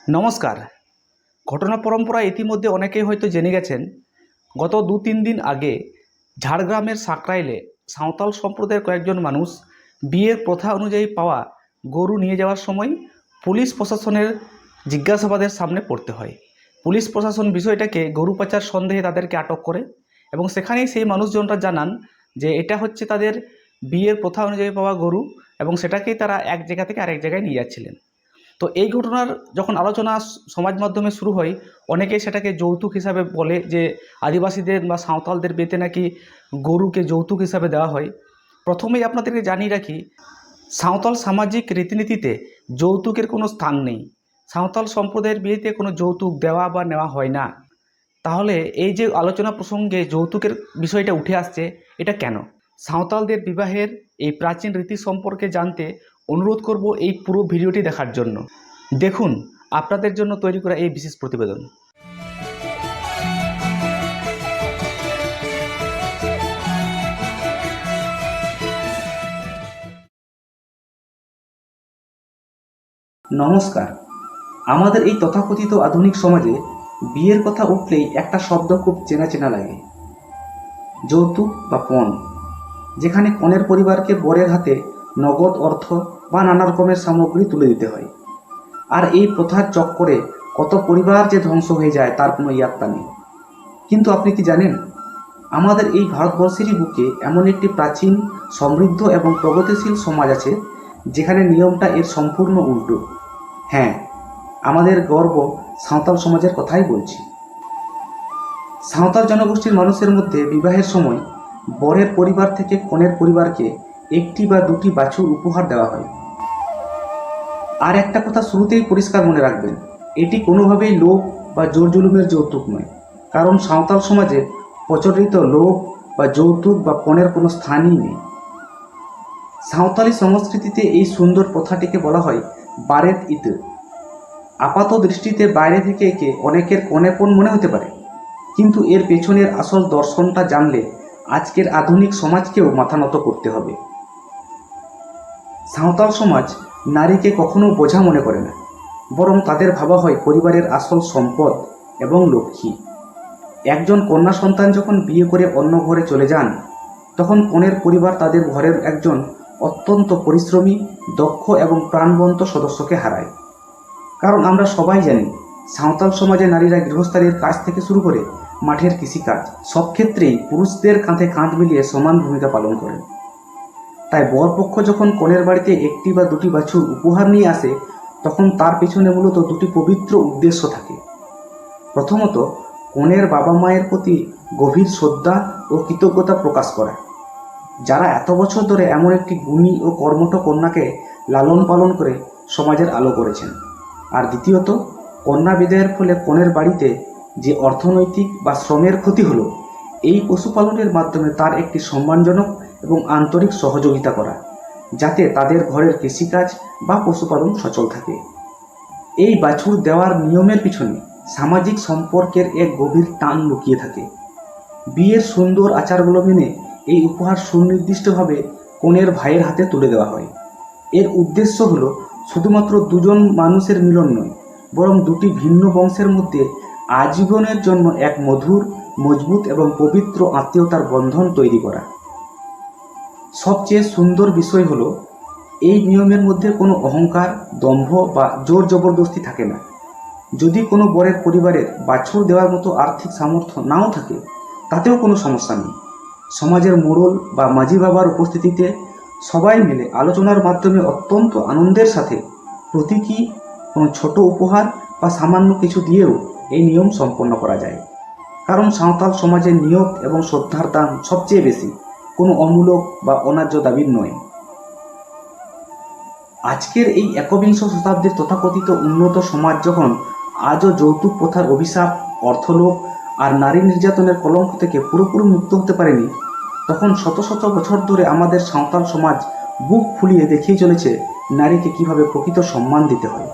নমস্কার। ঘটনা পরম্পরা ইতিমধ্যে অনেকেই হয়তো জেনে গেছেন। গত 2-3 দিন আগে ঝাড়গ্রামের সাকরাইলে সাঁওতাল সম্প্রদায়ের কয়েকজন মানুষ বিয়ের প্রথা অনুযায়ী পাওয়া গরু নিয়ে যাওয়ার সময় পুলিশ প্রশাসনের জিজ্ঞাসাবাদের সামনে পড়তে হয়। পুলিশ প্রশাসন বিষয়টাকে গরু পাচার সন্দেহে তাদেরকে আটক করে এবং সেখানেই সেই মানুষজনরা জানান যে এটা হচ্ছে তাদের বিয়ের প্রথা অনুযায়ী পাওয়া গরু এবং সেটাকেই তারা এক জায়গা থেকে আরেক জায়গায় নিয়ে যাচ্ছিলেন। তো এই ঘটনার যখন আলোচনা সমাজ মাধ্যমে শুরু হয়, অনেকেই সেটাকে যৌতুক হিসাবে বলে যে আদিবাসীদের বা সাঁওতালদের বিয়েতে নাকি গরুকে যৌতুক হিসাবে দেওয়া হয়। প্রথমেই আপনাদেরকে জানিয়ে রাখি, সাঁওতাল সামাজিক রীতিনীতিতে যৌতুকের কোনো স্থান নেই। সাঁওতাল সম্প্রদায়ের বিয়েতে কোনো যৌতুক দেওয়া বা নেওয়া হয় না। তাহলে এই যে আলোচনা প্রসঙ্গে যৌতুকের বিষয়টা উঠে আসছে, এটা কেন? সাঁওতালদের বিবাহের এই প্রাচীন রীতি সম্পর্কে জানতে অনুরোধ করব এই পুরো ভিডিওটি দেখার জন্য। দেখুন আপনাদের জন্য তৈরি করা এই বিশেষ প্রতিবেদন। নমস্কার। আমাদের এই তথাকথিত আধুনিক সমাজে বিয়ের কথা উঠলেই একটা শব্দ খুব চেনা চেনা লাগে, যৌতুক বা পণ। যেখানে কনের পরিবারকে বরের হাতে নগদ অর্থ বা নানা রকমের সামগ্রী তুলে দিতে হয়। আর এই প্রথার চক্করে কত পরিবার যে ধ্বংস হয়ে যায় তার কোনো ইয়াত্তা নেই। কিন্তু আপনি কি জানেন, আমাদের এই ভারতবর্ষেরই বুকে এমন একটি প্রাচীন, সমৃদ্ধ এবং প্রগতিশীল সমাজ আছে যেখানে নিয়মটা এর সম্পূর্ণ উল্টো। হ্যাঁ, আমাদের গর্ব সাঁওতাল সমাজের কথাই বলছি। সাঁওতাল জনগোষ্ঠীর মানুষের মধ্যে বিবাহের সময় বরের পরিবার থেকে কনের পরিবারকে একটি বা দুটি বাছুর উপহার দেওয়া হয়। আর একটা কথা শুরুতেই পরিষ্কার মনে রাখবেন, এটি কোনোভাবেই লোভ বা জোর জুলুমের যৌতুক নয়। কারণ সাঁওতাল সমাজে প্রচলিত লোভ বা যৌতুক বা পণের কোনো স্থানই নেই। সাঁওতালি সংস্কৃতিতে এই সুন্দর প্রথাটিকে বলা হয় বারেত ইতে। আপাত দৃষ্টিতে বাইরে থেকে একে অনেকের কনেপণ মনে হতে পারে, কিন্তু এর পেছনের আসল দর্শনটা জানলে আজকের আধুনিক সমাজকেও মাথা নত করতে হবে। সাঁওতাল সমাজ নারীকে কখনো বোঝা মনে করে না, বরং তাদের ভাবা হয় পরিবারের আসল সম্পদ এবং লক্ষ্মী। একজন কন্যা সন্তান যখন বিয়ে করে অন্য ঘরে চলে যান, তখন কনের পরিবার তাদের ঘরের একজন অত্যন্ত পরিশ্রমী, দক্ষ এবং প্রাণবন্ত সদস্যকে হারায়। কারণ আমরা সবাই জানি, সাঁওতাল সমাজে নারীরা গৃহস্থালির কাজ থেকে শুরু করে মাঠের কৃষিকাজ সব ক্ষেত্রেই পুরুষদের কাঁধে কাঁধ মিলিয়ে সমান ভূমিকা পালন করেন। তাই বরপক্ষ যখন কনের বাড়িতে একটি বা দুটি বাছুর উপহার নিয়ে আসে, তখন তার পেছনে মূলত দুটি পবিত্র উদ্দেশ্য থাকে। প্রথমত, কনের বাবা মায়ের প্রতি গভীর শ্রদ্ধা ও কৃতজ্ঞতা প্রকাশ করা, যারা এত বছর ধরে এমন একটি গুণী ও কর্মঠ কন্যাকে লালন পালন করে সমাজের আলো করেছেন। আর দ্বিতীয়ত, কন্যা বিদায়ের ফলে কনের বাড়িতে যে অর্থনৈতিক বা শ্রমের ক্ষতি হলো, এই পশুপালনের মাধ্যমে তার একটি সম্মানজনক এবং আন্তরিক সহযোগিতা করা, যাতে তাদের ঘরের কৃষিকাজ বা পশুপালন সচল থাকে। এই বাছুর দেওয়ার নিয়মের পিছনে সামাজিক সম্পর্কের এক গভীর টান লুকিয়ে থাকে। বিয়ের সুন্দর আচারগুলো মেনে এই উপহার সুনির্দিষ্টভাবে কনের ভাইয়ের হাতে তুলে দেওয়া হয়। এর উদ্দেশ্য হলো শুধুমাত্র দুজন মানুষের মিলন নয়, বরং দুটি ভিন্ন বংশের মধ্যে আজীবনের জন্য এক মধুর, মজবুত এবং পবিত্র আত্মীয়তার বন্ধন তৈরি করা। সবচেয়ে সুন্দর বিষয় হলো, এই নিয়মের মধ্যে কোনো অহংকার, দম্ভ বা জোর জবরদস্তি থাকে না। যদি কোনো বরের পরিবারের বাছুর দেওয়ার মতো আর্থিক সামর্থ্য নাও থাকে, তাতেও কোনো সমস্যা নেই। সমাজের মোড়ল বা মাঝি বাবার উপস্থিতিতে সবাই মিলে আলোচনার মাধ্যমে অত্যন্ত আনন্দের সাথে প্রতীকী কোনো ছোট উপহার বা সামান্য কিছু দিয়েও এই নিয়ম সম্পন্ন করা যায়। কারণ সাঁওতাল সমাজের নিয়ত এবং শ্রদ্ধার দাম সবচেয়ে বেশি, কোনো অমূলক বা অন্যায্য দাবির নয়। আজকের এই একবিংশ শতাব্দীর তথাকথিত উন্নত সমাজ যখন আজও যৌতুক প্রথার অভিশাপ, অর্থলোভ আর নারী নির্যাতনের কলঙ্ক থেকে পুরোপুরি মুক্ত হতে পারেনি, তখন শত শত বছর ধরে আমাদের সাঁওতাল সমাজ বুক ফুলিয়ে দেখিয়ে চলেছে নারীকে কিভাবে প্রকৃত সম্মান দিতে হয়।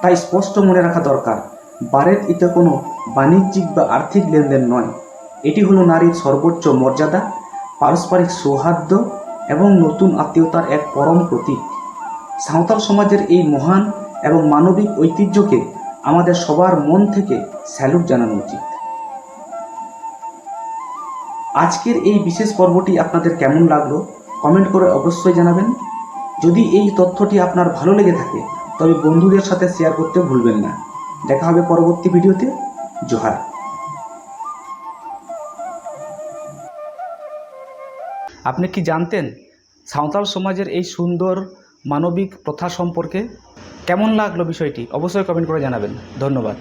তাই স্পষ্ট মনে রাখা দরকার, বারেত ইতে কোনো বাণিজ্যিক বা আর্থিক লেনদেন নয়। এটি হলো নারীর সর্বোচ্চ মর্যাদা, পারস্পরিক সৌহার্দ্য এবং নতুন আত্মীয়তার এক পরম প্রতীক। সাঁওতাল সমাজের এই মহান এবং মানবিক ঐতিহ্যকে আমাদের সবার মন থেকে স্যালুট জানানো উচিত। আজকের এই বিশেষ পর্বটি আপনাদের কেমন লাগলো কমেন্ট করে অবশ্যই জানাবেন। যদি এই তথ্যটি আপনার ভালো লেগে থাকে তবে বন্ধুদের সাথে শেয়ার করতে ভুলবেন না। দেখা হবে পরবর্তী ভিডিওতে। জোহার। আপনি কি জানতেন সাঁওতাল সমাজের এই সুন্দর মানবিক প্রথা সম্পর্কে? কেমন লাগলো বিষয়টি অবশ্যই কমেন্ট করে জানাবেন। ধন্যবাদ।